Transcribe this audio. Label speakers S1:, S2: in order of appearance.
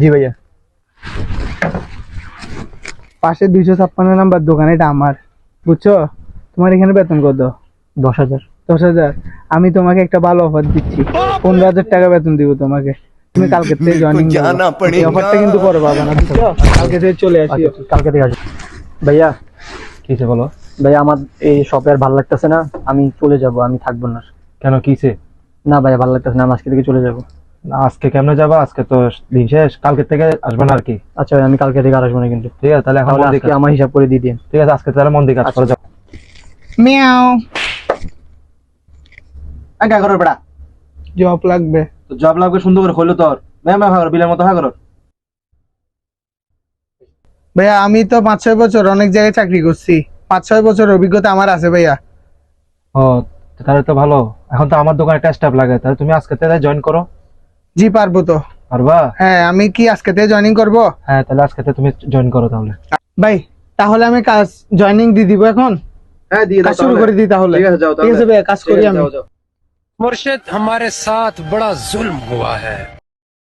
S1: জি ভাইয়া। পাশে 256 নাম্বার দোকান, এটা আমার, বুঝছো? তোমার এখানে বেতন কত?
S2: 10,000।
S1: 10,000? আমি তোমাকে একটা ভালো অফার দিচ্ছি, 15,000 টাকা বেতন দিব তোমাকে। তুমি কালকে থেকে জয়েনিং করো, এই অফারটা কিন্তু পরে পাবা না, বুঝছো? কালকে থেকে চলে আসি।
S2: কালকে থেকে আসি। ভাইয়া কিছে বলো? ভাইয়া আমার এই শপে আর ভালো লাগতেছে না, আমি চলে যাব, আমি থাকবো না। কেন কিছে? না ভাইয়া ভালো লাগতেছে না, আমি আজকে থেকে চলে যাব। আজকে কেমনে যাবা? আজকে তো দিন শেষ, কালকে থেকে আসবে না আর কি। আচ্ছা আমি কালকে থেকে আর আসবো না কিন্তু। ঠিক আছে তাহলে এখন আজকে আমার হিসাব করে দিয়ে দিন। ঠিক আছে আজকে তাহলে মন দিয়ে কাজ করে যাও।
S1: মিয়াও।
S3: আগে করো বেটা,
S1: জব লাগবে
S3: তো জব লাগবে সুন্দর করে হইলো তোর ম্যাম ভাগর বিলের মতো ভাগর।
S1: ভাইয়া। আমি তো 5-6 বছর অনেক জায়গায় চাকরি করছি, 5-6 বছর অভিজ্ঞতা আমার আছে ভাইয়া।
S2: ও তাহলে তো ভালো। এখন তো আমার দোকানে একটা স্টাফ লাগে, তাহলে তুমি আজকে থেকে জয়েন করো।
S1: জি পারবো তো।
S2: পারবা?
S1: হ্যাঁ, আমি কি আজকে থেকে জয়েনিং করবো?
S2: হ্যাঁ তাহলে আজকে থেকে তুমি জয়েন করো তাহলে।
S1: ভাই তাহলে আমি কাজ জয়েনিং দিয়ে দিব এখন।
S3: হ্যাঁ দিয়ে
S1: কাজ
S3: দাও
S1: শুরু
S3: তাহলে।
S1: করে দিই তাহলে।
S3: ঠিক আছে যাও
S1: ঠিক আছে
S3: তাহলে।
S1: ভাইয়া, কাজ করি আমি।
S3: যাও যাও।
S4: मुर्शिद हमारे साथ बड़ा जुल्म हुआ है।